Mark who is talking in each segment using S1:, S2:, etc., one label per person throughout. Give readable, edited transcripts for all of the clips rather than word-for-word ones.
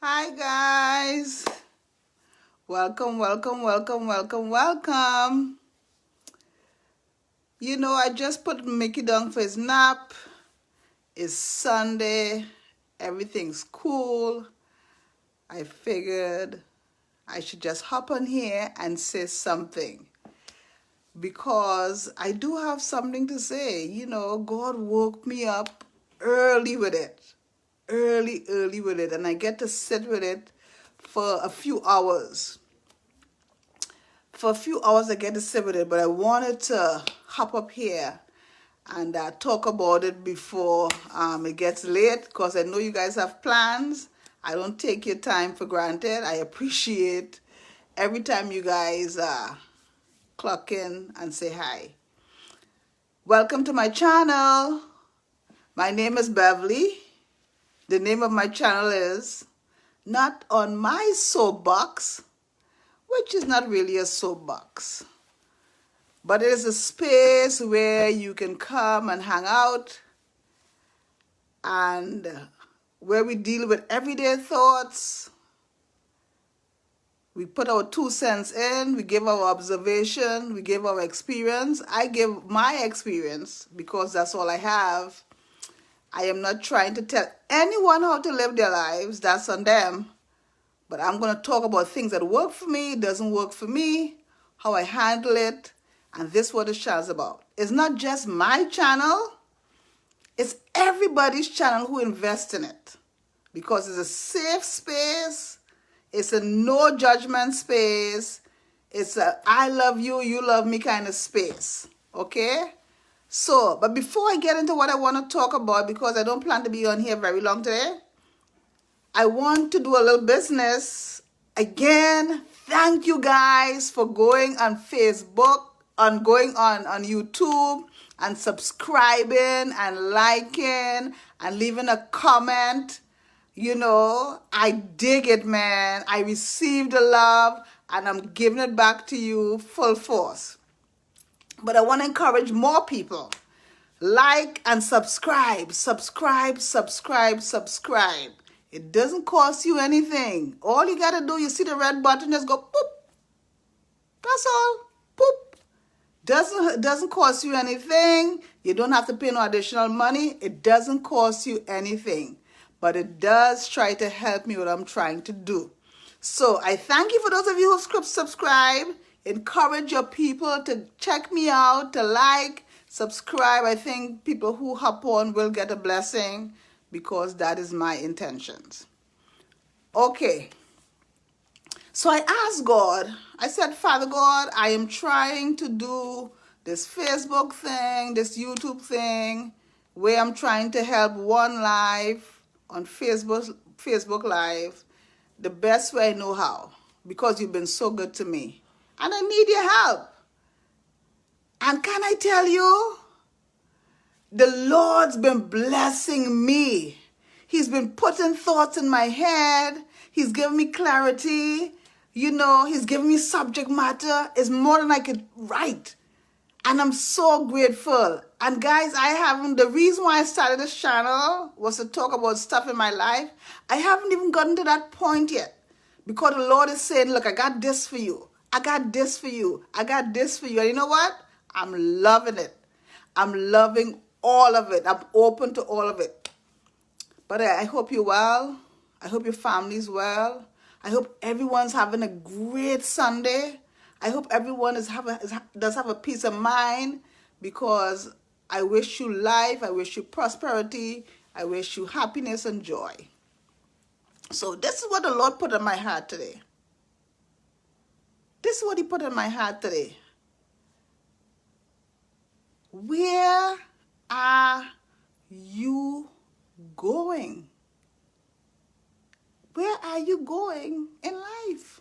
S1: Hi guys, welcome. I just put Mickey down for his nap. It's Sunday, everything's cool. I figured I should just hop on here and say something because I do have something to say. God woke me up early with it, early with it, and I get to sit with it for a few hours. I get to sit with it, but I wanted to hop up here and talk about it before it gets late, because I know you guys have plans. I don't take your time for granted. I appreciate every time you guys clock in and say hi. Welcome to my channel. My name is Beverly. The name of my channel is Not on My Soapbox, which is not really a soapbox, but it is a space where you can come and hang out, and where we deal with everyday thoughts. We put our 2 cents in, we give our observation, we give our experience. I give my experience because that's all I have. I am not trying to tell anyone how to live their lives. That's on them. But I'm going to talk about things that work for me, doesn't work for me, how I handle it, and this is what the channel's about. It's not just my channel, it's everybody's channel who invests in it, because it's a safe space, it's a no judgment space, it's a I love you, you love me kind of space, okay? So, but before I get into what I want to talk about, because I don't plan to be on here very long today, I want to do a little business. Again, thank you guys for going on Facebook, going on YouTube, and subscribing and liking and leaving a comment. I dig it, man. I received the love and I'm giving it back to you full force. But I want to encourage more people. Like and subscribe. It doesn't cost you anything. All you got to do, you see the red button, just go boop. That's all. Boop. Doesn't cost you anything. You don't have to pay no additional money. It doesn't cost you anything. But it does try to help me what I'm trying to do. So I thank you for those of you who subscribe. Encourage your people to check me out, to like, subscribe. I think people who hop on will get a blessing, because that is my intentions. Okay. So I asked God, I said, Father God, I am trying to do this Facebook thing, this YouTube thing, where I'm trying to help one life on Facebook Live the best way I know how, because you've been so good to me. And I need your help. And can I tell you, the Lord's been blessing me. He's been putting thoughts in my head. He's giving me clarity. He's giving me subject matter. It's more than I could write. And I'm so grateful. And guys, the reason why I started this channel was to talk about stuff in my life. I haven't even gotten to that point yet, because the Lord is saying, look, I got this for you. I got this for you. I got this for you. And you know what? I'm loving it. I'm loving all of it. I'm open to all of it. But I hope you're well. I hope your family's well. I hope everyone's having a great Sunday. I hope everyone does have a peace of mind, because I wish you life. I wish you prosperity. I wish you happiness and joy. So this is what the Lord put in my heart today. This is what he put in my heart today. Where are you going? Where are you going in life?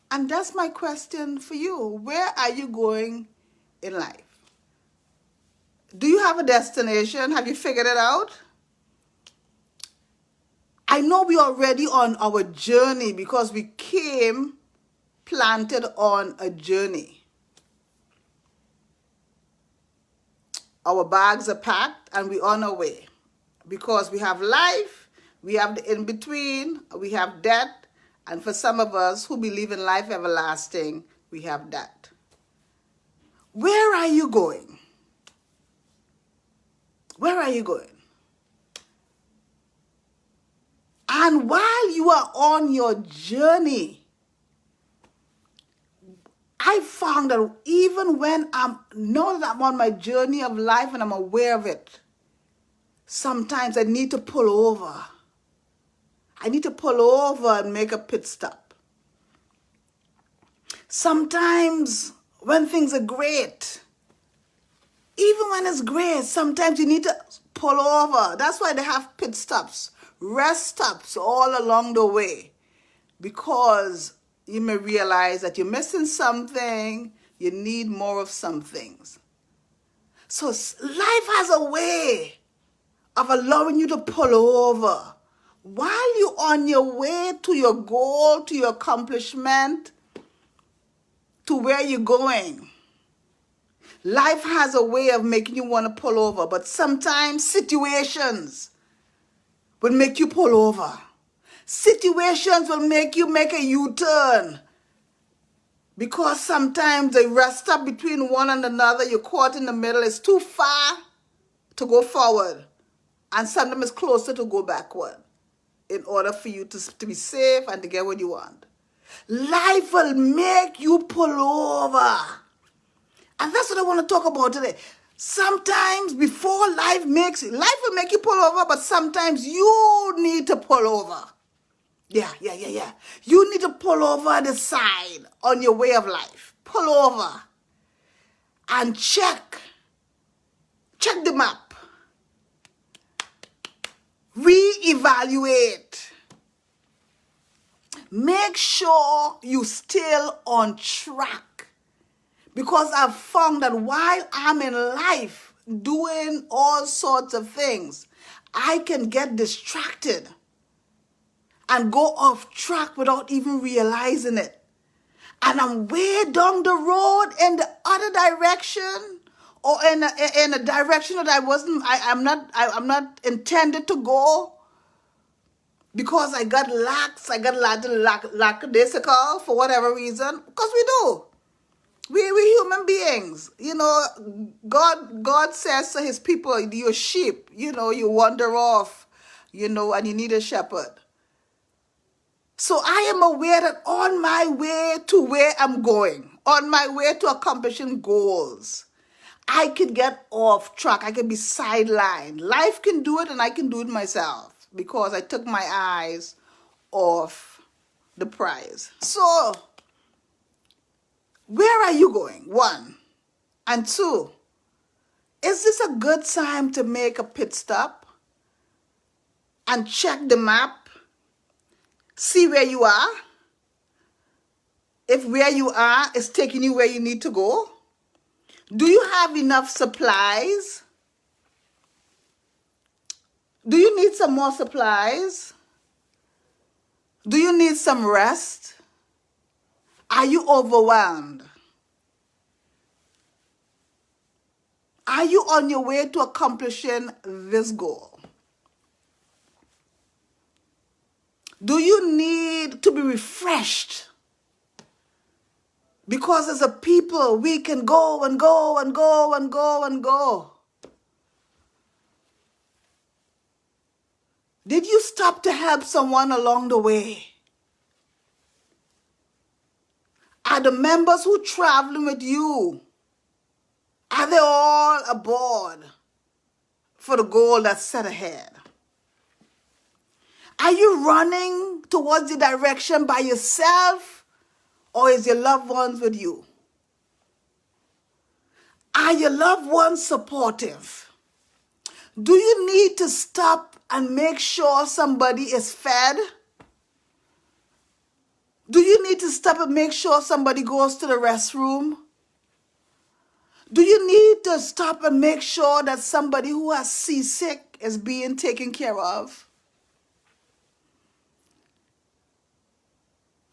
S1: And that's my question for you. Where are you going in life? Do you have a destination? Have you figured it out? I know we're already on our journey, because we came planted on a journey. Our bags are packed and we're on our way, because we have life, We have the in-between, we have death, and for some of us who believe in life everlasting, we have that. Where are you going? Where are you going? And while you are on your journey, I found that even when now that I'm on my journey of life and I'm aware of it, sometimes I need to pull over. I need to pull over and make a pit stop. Sometimes when things are great, even when it's great, sometimes you need to pull over. That's why they have pit stops, rest stops all along the way, because you may realize that you're missing something, you need more of some things. So life has a way of allowing you to pull over while you're on your way to your goal, to your accomplishment, to where you're going. Life has a way of making you want to pull over, but sometimes situations will make you pull over. Situations will make you make a U-turn, because sometimes the rest stop between one and another, you're caught in the middle, is too far to go forward, and sometimes it's closer to go backward in order for you to be safe and to get what you want. Life will make you pull over. And that's what I want to talk about today. Sometimes before life will make you pull over, but sometimes you need to pull over. Yeah. You need to pull over the side on your way of life. Pull over and check the map. Reevaluate. Make sure you're still on track. Because I've found that while I'm in life doing all sorts of things, I can get distracted and go off track without even realizing it. And I'm way down the road in the other direction, or in a direction that I'm not intended to go, because I got lackadaisical for whatever reason. Because we do. We're human beings. You know, God says to his people, you're sheep, you wander off, and you need a shepherd. So I am aware that on my way to where I'm going, on my way to accomplishing goals, I can get off track. I can be sidelined. Life can do it, and I can do it myself, because I took my eyes off the prize. So, where are you going? 1. And 2, is this a good time to make a pit stop and check the map? See where you are? If where you are is taking you where you need to go? Do you have enough supplies? Do you need some more supplies? Do you need some rest? Are you overwhelmed? Are you on your way to accomplishing this goal? Do you need to be refreshed? Because as a people, we can go and go and go and go and go. Did you stop to help someone along the way? Are the members who traveling with you, are they all aboard for the goal that's set ahead? Are you running towards the direction by yourself, or is your loved ones with you? Are your loved ones supportive? Do you need to stop and make sure somebody is fed? Do you need to stop and make sure somebody goes to the restroom? Do you need to stop and make sure that somebody who has seasick is being taken care of?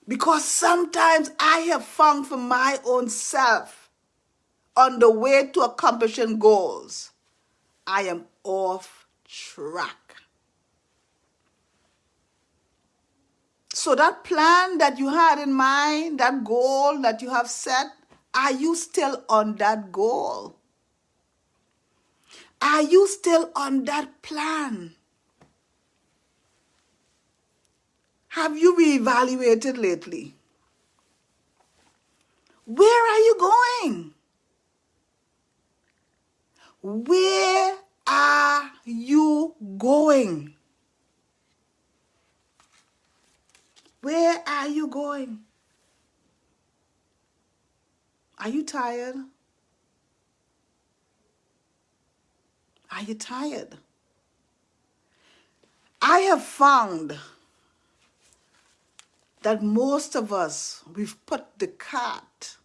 S1: Because sometimes I have found for my own self, on the way to accomplishing goals, I am off track. So that plan that you had in mind, that goal that you have set, are you still on that goal? Are you still on that plan? Have you reevaluated lately? Where are you going? Where are you going? Where are you going? Are you tired? Are you tired? I have found that most of us, we've put the cart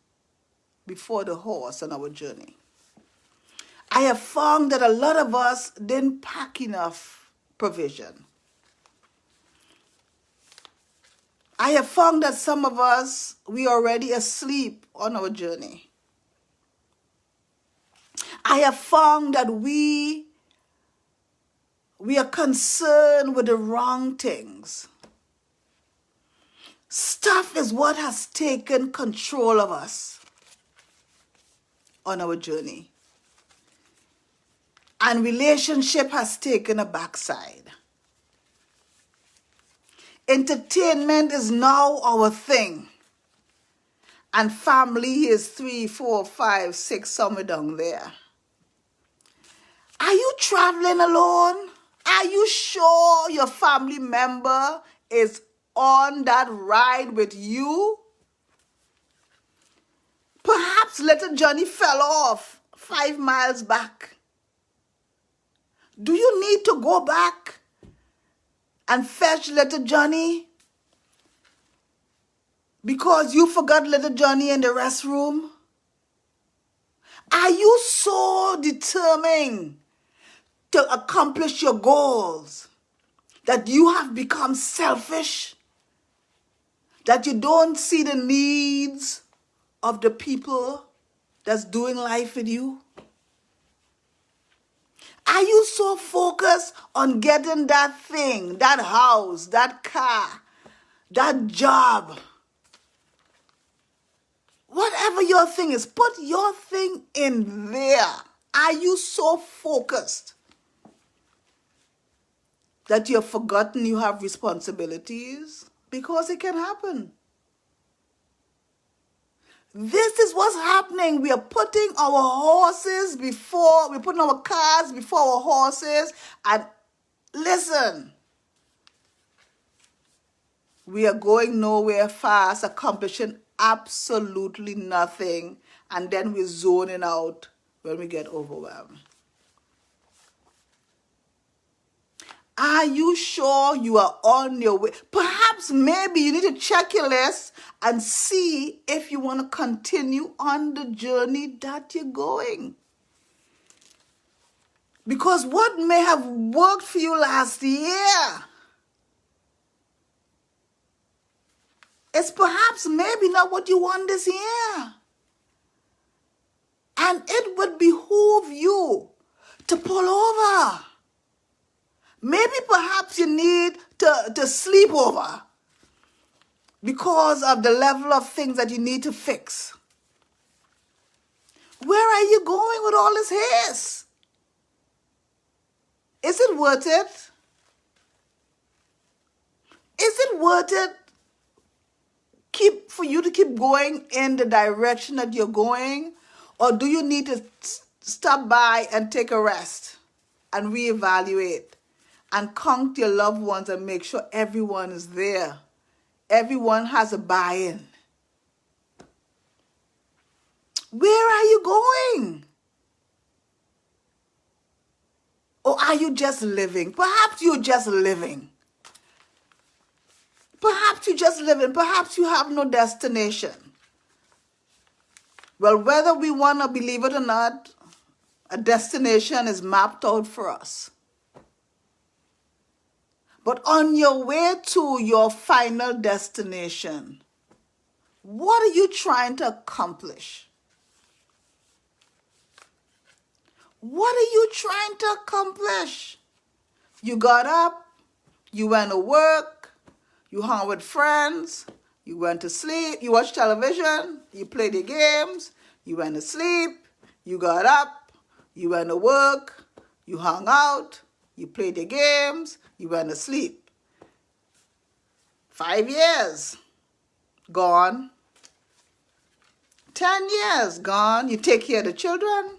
S1: before the horse on our journey. I have found that a lot of us didn't pack enough provision. I have found that some of us, we are already asleep on our journey. I have found that we are concerned with the wrong things. Stuff is what has taken control of us on our journey. And relationship has taken a backside. Entertainment is now our thing. And family is 3, 4, 5, 6, somewhere down there. Are you traveling alone? Are you sure your family member is on that ride with you? Perhaps little Johnny fell off 5 miles back. Do you need to go back and fetch little Johnny because you forgot little Johnny in the restroom? Are you so determined to accomplish your goals that you have become selfish, that you don't see the needs of the people that's doing life with you? Are you so focused on getting that thing, that house, that car, that job? Whatever your thing is, put your thing in there. Are you so focused that you have forgotten you have responsibilities? Because it can happen. This is what's happening. We are putting our horses before, we're putting our cars before our horses. And listen, we are going nowhere fast, accomplishing absolutely nothing. And then we're zoning out when we get overwhelmed. Are you sure you are on your way? Perhaps maybe you need to check your list and see if you want to continue on the journey that you're going. Because what may have worked for you last year is perhaps maybe not what you want this year. And it would behoove you to pull over. Maybe perhaps you need to sleep over because of the level of things that you need to fix. Where are you going with all this haste? Is it worth it? Is it worth it for you to keep going in the direction that you're going? Or do you need to stop by and take a rest and reevaluate and count your loved ones and make sure everyone is there? Everyone has a buy-in. Where are you going? Or are you just living? Perhaps you're just living. Perhaps you're just living. Perhaps you have no destination. Well, whether we want to believe it or not, a destination is mapped out for us. But on your way to your final destination, what are you trying to accomplish? What are you trying to accomplish? You got up, you went to work, you hung with friends, you went to sleep, you watched television, you played your games, you went to sleep, you got up, you went to work, you hung out, you played your games, you went to sleep. 5 years, gone. 10 years, gone. You take care of the children.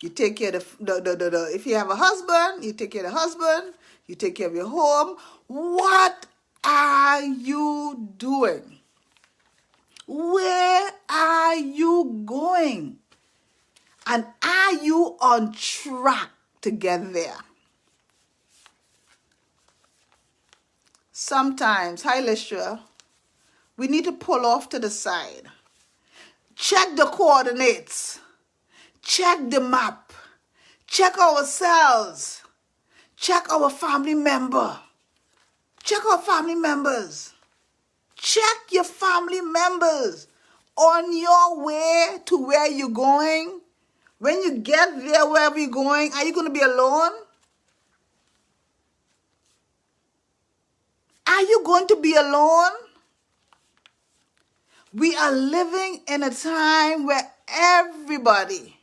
S1: You take care of if you have a husband, you take care of the husband. You take care of your home. What are you doing? Where are you going? And are you on track to get there? Sometimes, hi Lisha, we need to pull off to the side. Check the coordinates. Check the map. Check ourselves. Check our family member. Check our family members. Check your family members. On your way to where you're going, when you get there, wherever you're going, are you going to be alone? Are you going to be alone? We are living in a time where everybody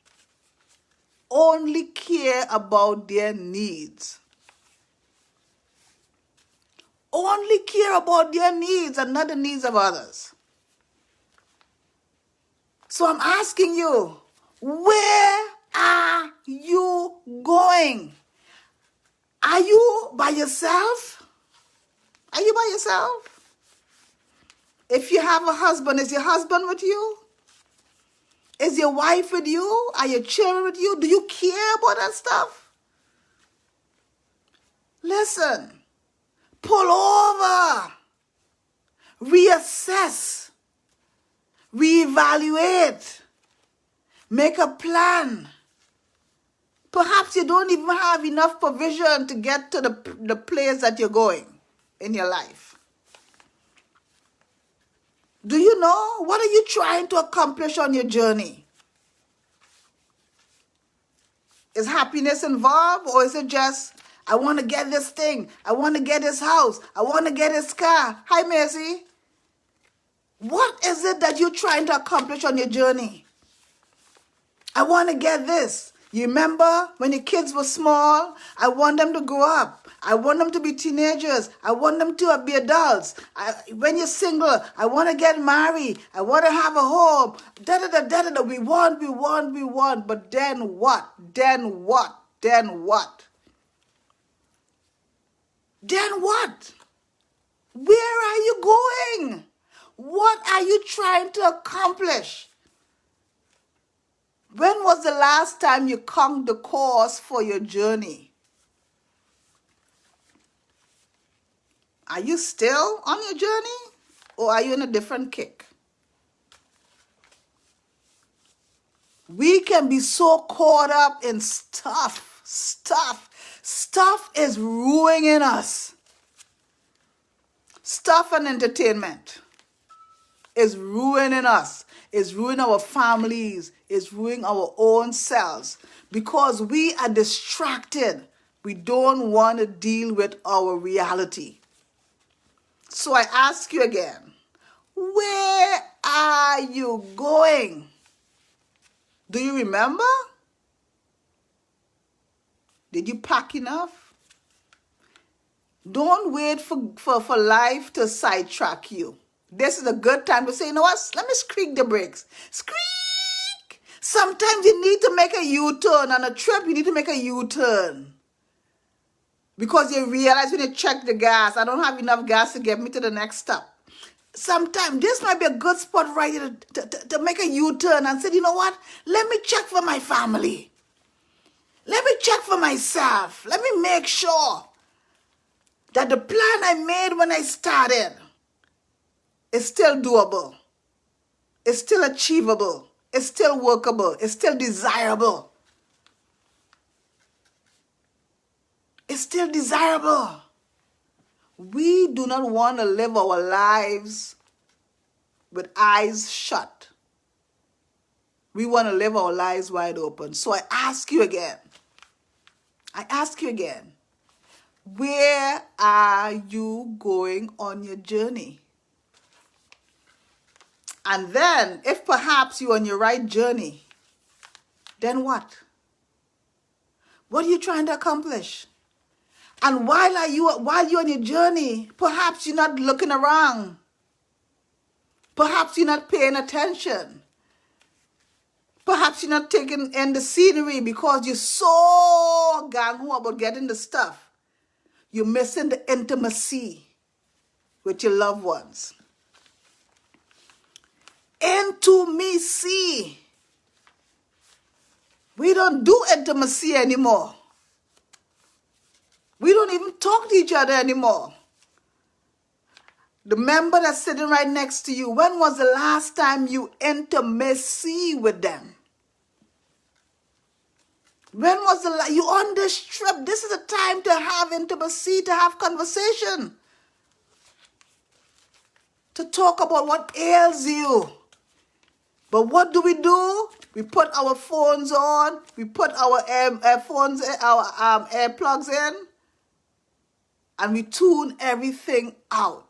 S1: only care about their needs. Only care about their needs and not the needs of others. So I'm asking you, where are you going? Are you by yourself? Are you by yourself? If you have a husband, is your husband with you? Is your wife with you? Are your children with you? Do you care about that stuff? Listen, pull over, reassess, reevaluate, make a plan. Perhaps you don't even have enough provision to get to the place that you're going in your life. Do you know, what are you trying to accomplish on your journey? Is happiness involved, or is it just, I want to get this thing, I want to get this house, I want to get this car? Hi, Mercy. What is it that you're trying to accomplish on your journey? I want to get this. You remember when your kids were small? I want them to grow up. I want them to be teenagers. I want them to be adults. When you're single, I want to get married. I want to have a home. Da-da-da-da-da-da. We want. But then what? Then what? Then what? Then what? Where are you going? What are you trying to accomplish? When was the last time you conked the course for your journey? Are you still on your journey, or are you in a different kick? We can be so caught up in stuff. Stuff is ruining us. Stuff and entertainment is ruining us. It's ruining our families. It's ruining our own selves because we are distracted. We don't want to deal with our reality. So I ask you again, where are you going? Do you remember? Did you pack enough? Don't wait for life to sidetrack you. This is a good time to say, you know what? Let me squeak the brakes. Squeak! Sometimes you need to make a U-turn. On a trip, you need to make a U-turn. Because you realize when you check the gas, I don't have enough gas to get me to the next stop. Sometimes this might be a good spot right here to make a U-turn and say, you know what? Let me check for my family. Let me check for myself. Let me make sure that the plan I made when I started is still doable. It's still achievable. It's still workable. It's still desirable. It's still desirable. We do not want to live our lives with eyes shut. We want to live our lives wide open. So I ask you again. Where are you going on your journey? And then, if perhaps you're on your right journey, then what? What are you trying to accomplish? And while you're on your journey, perhaps you're not looking around. Perhaps you're not paying attention. Perhaps you're not taking in the scenery because you're so gang-ho about getting the stuff. You're missing the intimacy with your loved ones. Intimacy. We don't do intimacy anymore. We don't even talk to each other anymore. The member that's sitting right next to you, when was the last time you intimacy with them? When was you on this trip? This is a time to have intimacy, to have conversation, to talk about what ails you. But what do? We put our phones on, we put our earphones, our earplugs in, and we tune everything out.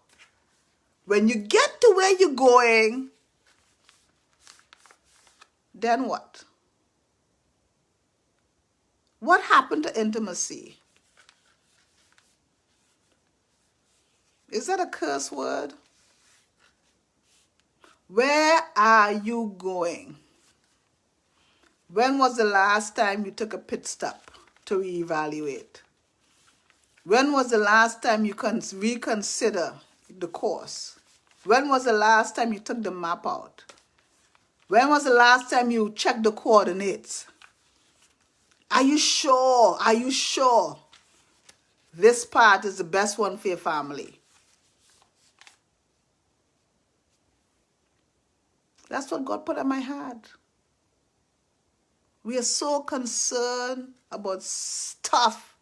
S1: When you get to where you're going, then what? What happened to intimacy? Is that a curse word? Where are you going? When was the last time you took a pit stop to reevaluate? When was the last time you reconsider the course? When was the last time you took the map out? When was the last time you checked the coordinates? Are you sure? Are you sure this path is the best one for your family? That's what God put on my heart. We are so concerned about stuff.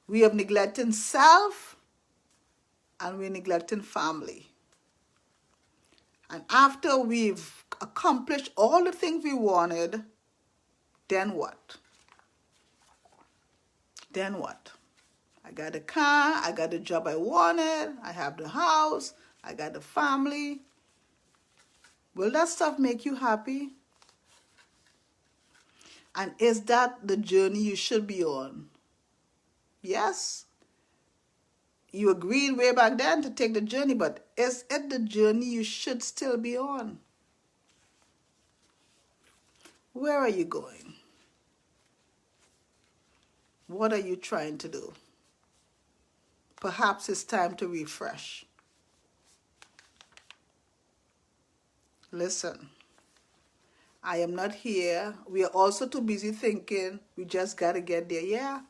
S1: We are neglecting self and we're neglecting family. And after we've accomplished all the things we wanted, then what? Then what? I got a car, I got the job I wanted, I have the house, I got the family. Will that stuff make you happy? And is that the journey you should be on? Yes. You agreed way back then to take the journey, but is it the journey you should still be on? Where are you going? What are you trying to do? Perhaps it's time to refresh. Listen, I am not here. We are also too busy thinking we just got to get there.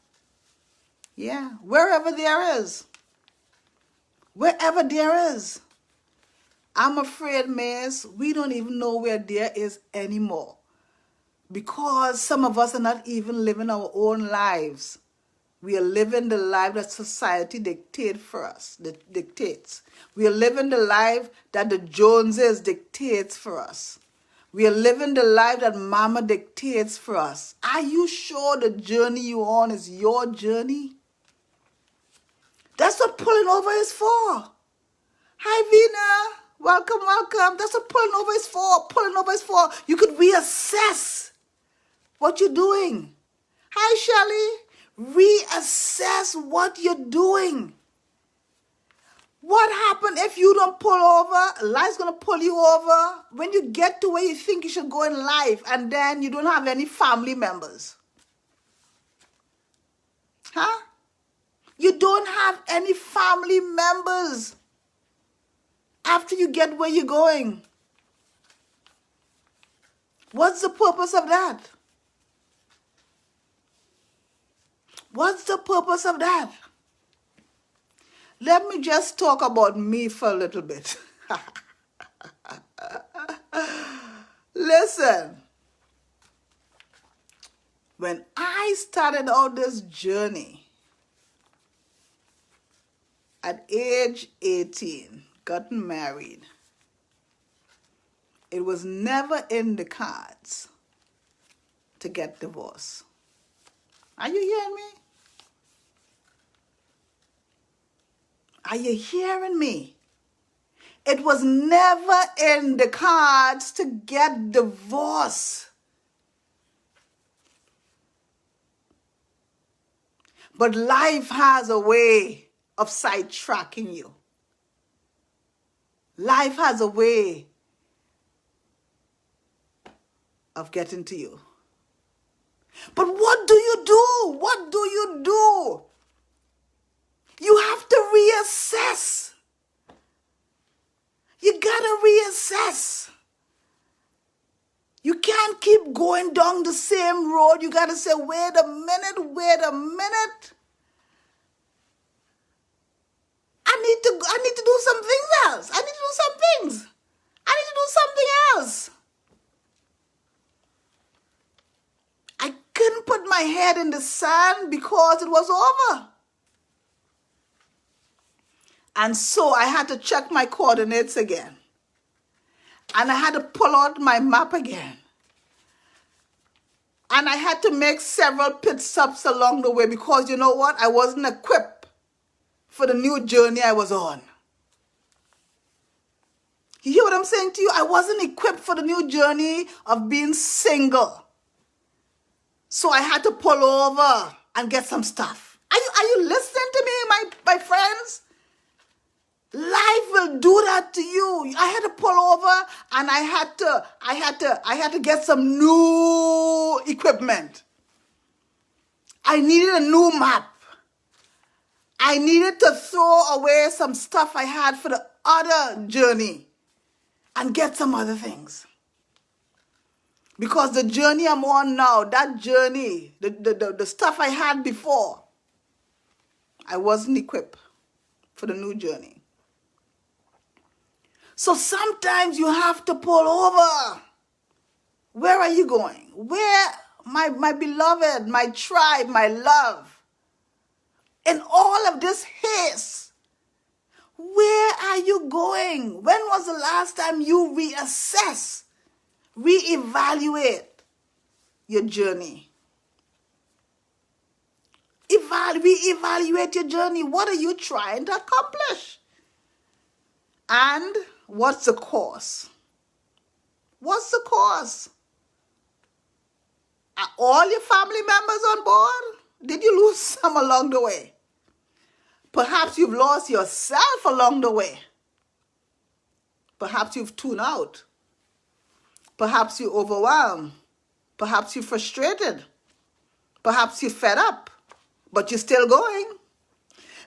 S1: Yeah. Wherever there is. Wherever there is. I'm afraid, miss, we don't even know where there is anymore. Because some of us are not even living our own lives. We are living the life that society dictates for us. Dictates. We are living the life that the Joneses dictates for us. We are living the life that mama dictates for us. Are you sure the journey you're on is your journey? That's what pulling over is for. Hi, Vina. Welcome, welcome. That's what pulling over is for. Pulling over is for. You could reassess what you're doing. Hi, Shelly. Reassess what you're doing. What happens if you don't pull over? Life's going to pull you over when you get to where you think you should go in life and then you don't have any family members. Huh? You don't have any family members after you get where you're going. What's the purpose of that? What's the purpose of that? Let me just talk about me for a little bit. Listen, when I started out this journey at age 18, gotten married, it was never in the cards to get divorced. Are you hearing me? Are you hearing me? It was never in the cards to get divorced. But life has a way of sidetracking you. Life has a way of getting to you. But what do you do? What do you do? You have to reassess. You gotta reassess. You can't keep going down the same road. You gotta say, wait a minute. I need to do some things else. I need to do some things. I need to do something else. I couldn't put my head in the sand because it was over. And so I had to check my coordinates again. And I had to pull out my map again. And I had to make several pit stops along the way because you know what? I wasn't equipped for the new journey I was on. You hear what I'm saying to you? I wasn't equipped for the new journey of being single. So I had to pull over and get some stuff. Are you listening to me, my friends? Life will do that to you. I had to pull over and I had to get some new equipment. I needed a new map. I needed to throw away some stuff I had for the other journey and get some other things. Because the journey I'm on now, that journey, the stuff I had before, I wasn't equipped for the new journey. So sometimes you have to pull over. Where are you going? Where, my beloved, my tribe, my love, in all of this haste, where are you going? When was the last time you reassess, reevaluate your journey? Reevaluate your journey. What are you trying to accomplish? And what's the course? What's the course? Are all your family members on board? Did you lose some along the way? Perhaps you've lost yourself along the way. Perhaps you've tuned out. Perhaps you're overwhelmed. Perhaps you're frustrated. Perhaps you're fed up. But you're still going.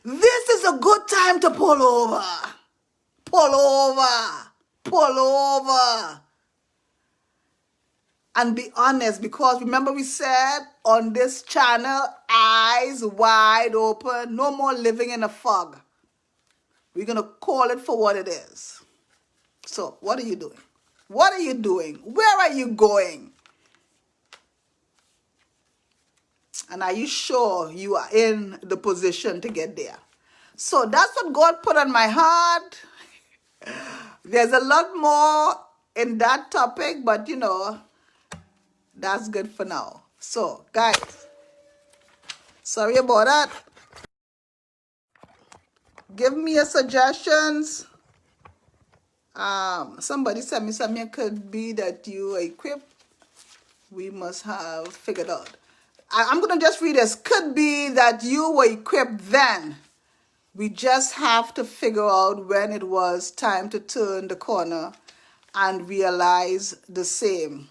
S1: This is a good time to pull over. Pull over. Pull over. And be honest, because remember we said on this channel, eyes wide open, no more living in a fog. We're going to call it for what it is. So, what are you doing? What are you doing? Where are you going? And are you sure you are in the position to get there? So, that's what God put on my heart. There's a lot more in that topic, but you know, that's good for now. So, guys, sorry about that. Give me your suggestions. Somebody sent me something. It could be that you are equipped. We must have figured out. I'm going to just read this. Could be that you were equipped then. We just have to figure out when it was time to turn the corner and realize the same.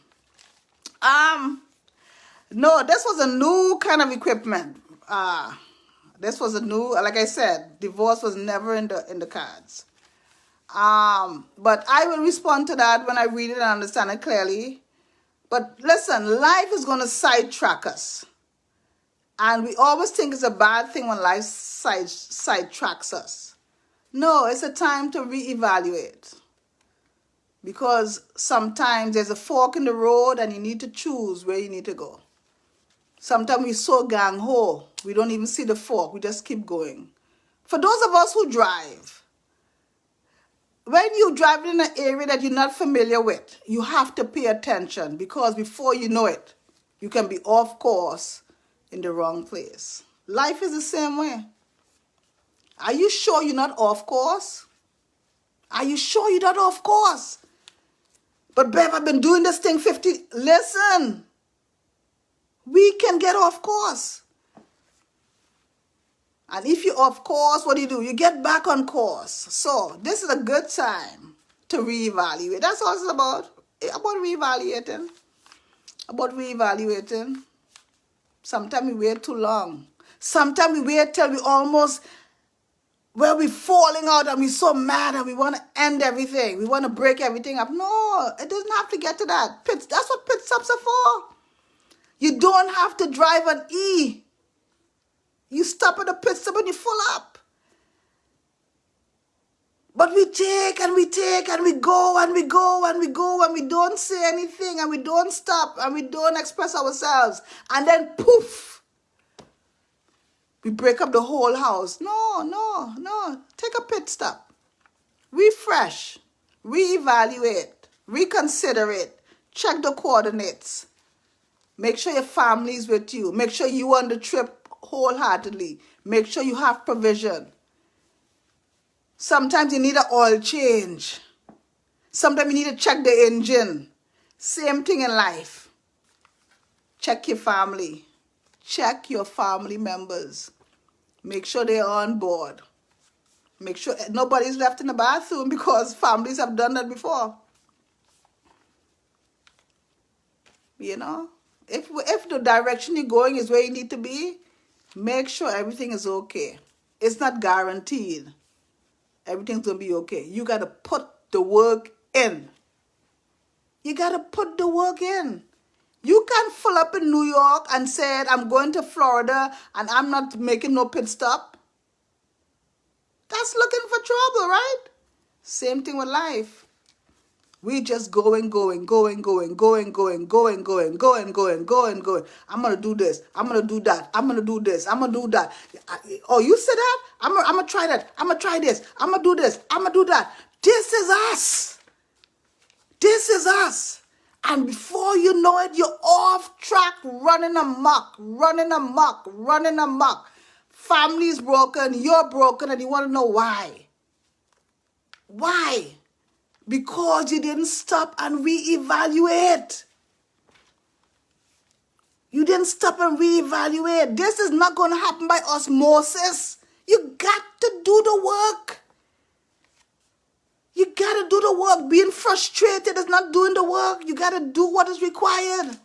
S1: No, this was a new kind of equipment. This was a new, like I said, divorce was never in the cards. But I will respond to that when I read it and understand it clearly. But listen, life is going to sidetrack us. And we always think it's a bad thing when life sidetracks us. No, it's a time to reevaluate. Because sometimes there's a fork in the road and you need to choose where you need to go. Sometimes we're so gang-ho, we don't even see the fork, we just keep going. For those of us who drive, when you're driving in an area that you're not familiar with, you have to pay attention because before you know it, you can be off course in the wrong place. Life is the same way. Are you sure you're not off course? Are you sure you're not off course? But Bev, I've been doing this thing 50. Listen, we can get off course. And if you're off course, what do? You get back on course. So this is a good time to reevaluate. That's all it's about. About reevaluating. About reevaluating. Sometimes we wait too long. Sometimes we wait till we almost, where we're falling out and we're so mad and we want to end everything. We want to break everything up. No, it doesn't have to get to that. That's what pit stops are for. You don't have to drive an E. You stop at the pit stop and you full up. But we take and we take and we go and we go and we go and we don't say anything and we don't stop and we don't express ourselves. And then poof, we break up the whole house. No. Take a pit stop. Refresh. Reevaluate. Reconsider it. Check the coordinates. Make sure your family's with you. Make sure you on the trip wholeheartedly. Make sure you have provision. Sometimes you need an oil change. Sometimes you need to check the engine. Same thing in life. Check your family. Check your family members. Make sure they're on board. Make sure nobody's left in the bathroom, because families have done that before. You know? If the direction you're going is where you need to be, make sure everything is okay. It's not guaranteed everything's going to be okay. You got to put the work in. You got to put the work in. You can't full up in New York and say, I'm going to Florida and I'm not making no pit stop. That's looking for trouble, right? Same thing with life. We just going. I'm going to do this. I'm going to do that. I'm going to do this. I'm going to do that. Oh, you said that? I'm going to try that. I'm going to try this. I'm going to do this. I'm going to do that. This is us. This is us. And before you know it, you're off track, running amok. Family's broken, you're broken, and you want to know why. Why? Because you didn't stop and reevaluate. You didn't stop and reevaluate. This is not going to happen by osmosis. You got to do the work. You got to do the work. Being frustrated is not doing the work. You got to do what is required.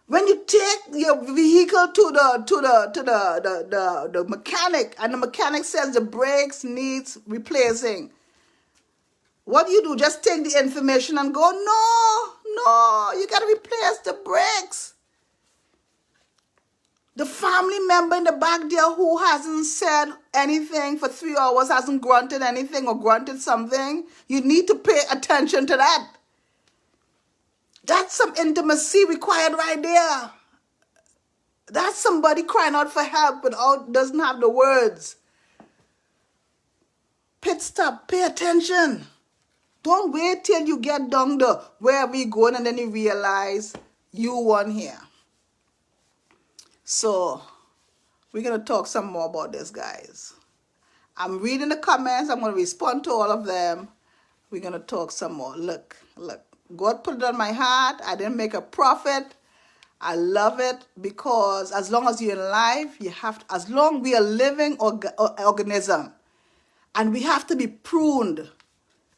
S1: When you take your vehicle to the mechanic, and the mechanic says the brakes needs replacing, what do? Just take the information and go, no, you got to replace the brakes. The family member in the back there who hasn't said anything for 3 hours, hasn't grunted anything or grunted something, you need to pay attention to that. That's some intimacy required right there. That's somebody crying out for help but doesn't have the words. Pit stop, pay attention. Don't wait till you get down the where we going and then you realize you won here. So we're going to talk some more about this, guys. I'm reading the comments. I'm going to respond to all of them. We're going to talk some more. Look. God put it on my heart. I didn't make a profit. I love it, because as long as you're in life, you have to, as long we are living organism, and we have to be pruned.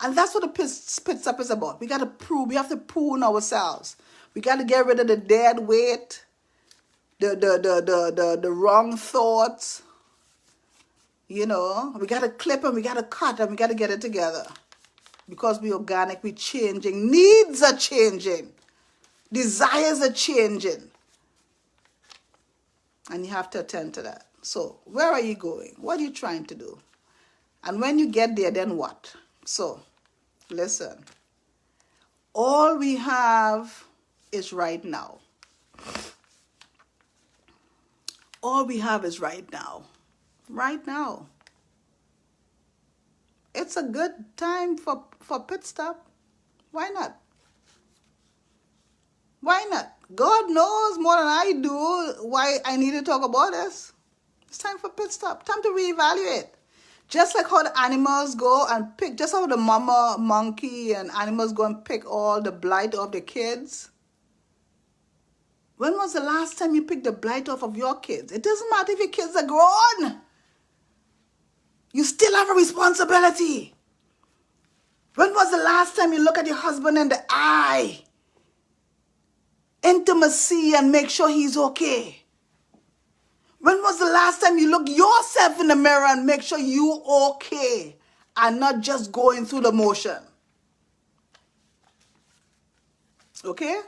S1: And that's what the pit stop is about. We got to prune. We have to prune ourselves. We got to get rid of the dead weight, the wrong thoughts. You know, we got to clip and we got to cut and we got to get it together. Because we're organic, we're changing. Needs are changing. Desires are changing. And you have to attend to that. So, where are you going? What are you trying to do? And when you get there, then what? So, listen. All we have is right now. All we have is right now. Right now. It's a good time for pit stop. Why not? Why not? God knows more than I do why I need to talk about this. It's time for pit stop. Time to reevaluate. Just like how the animals go and pick, just how the mama monkey and animals go and pick all the blight off the kids. When was the last time you picked the blight off of your kids? It doesn't matter if your kids are grown. You still have a responsibility. When was the last time you look at your husband in the eye? Intimacy and make sure he's okay. When was the last time you look yourself in the mirror and make sure you okay and not just going through the motion? Okay?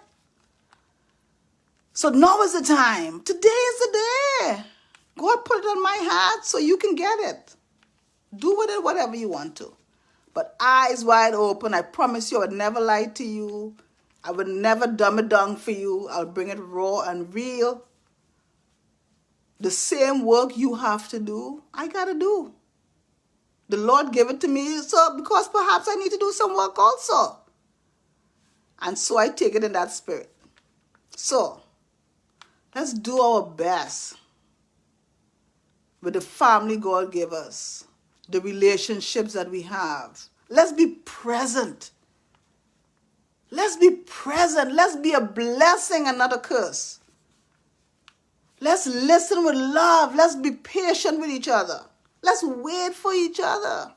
S1: So now is the time. Today is the day. God put it on my heart so you can get it. Do with it whatever you want to. But eyes wide open. I promise you I would never lie to you. I would never dumb it down for you. I'll bring it raw and real. The same work you have to do, I got to do. The Lord gave it to me so because perhaps I need to do some work also. And so I take it in that spirit. So, let's do our best with the family God gave us, the relationships that we have. Let's be present. Let's be present. Let's be a blessing and not a curse. Let's listen with love. Let's be patient with each other. Let's wait for each other.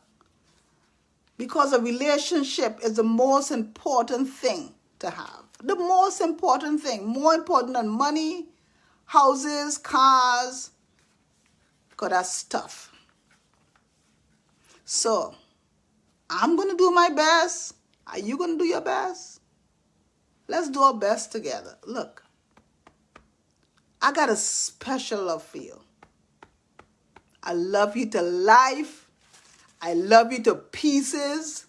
S1: Because a relationship is the most important thing to have. The most important thing. More important than money, houses, cars. Because that's stuff. So, I'm going to do my best. Are you going to do your best? Let's do our best together. Look. I got a special love for you. I love you to life. I love you to pieces.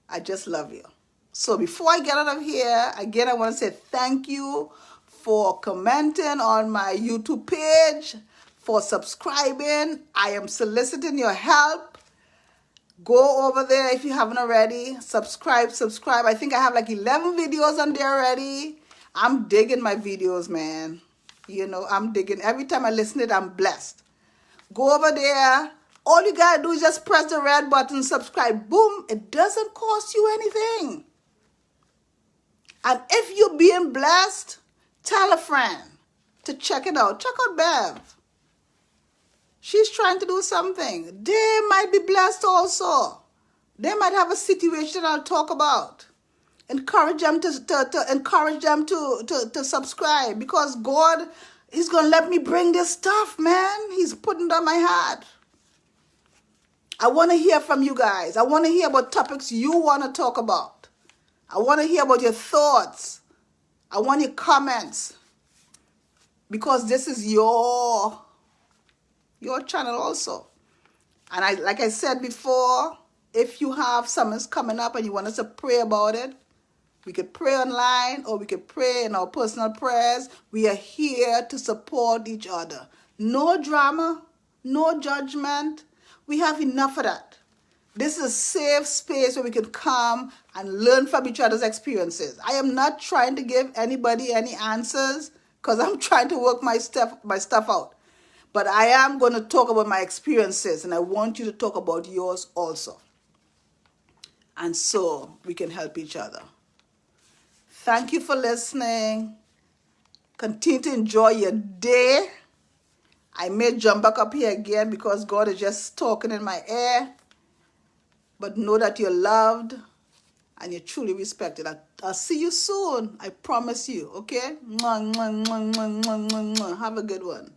S1: I just love you. So before I get out of here, again, I want to say thank you for commenting on my YouTube page, for subscribing. I am soliciting your help. Go over there if you haven't already. Subscribe. I think I have like 11 videos on there already. I'm digging my videos, man. You know, I'm digging. Every time I listen to it, I'm blessed. Go over there. All you got to do is just press the red button, subscribe. Boom. It doesn't cost you anything. And if you're being blessed, tell a friend to check it out. Check out Bev. She's trying to do something. They might be blessed also. They might have a situation I'll talk about. Encourage them to subscribe because God, He's going to let me bring this stuff, man. He's putting it on my heart. I want to hear from you guys. I want to hear about topics you want to talk about. I want to hear about your thoughts. I want your comments because this is your channel also. And like I said before, if you have something's coming up and you want us to pray about it, we could pray online or we could pray in our personal prayers. We are here to support each other. No drama, no judgment. We have enough of that. This is a safe space where we can come and learn from each other's experiences. I am not trying to give anybody any answers because I'm trying to work my stuff out. But I am going to talk about my experiences and I want you to talk about yours also. And so we can help each other. Thank you for listening. Continue to enjoy your day. I may jump back up here again because God is just talking in my ear. But know that you're loved and you're truly respected. I'll see you soon. I promise you. Okay? Have a good one.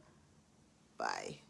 S1: Bye.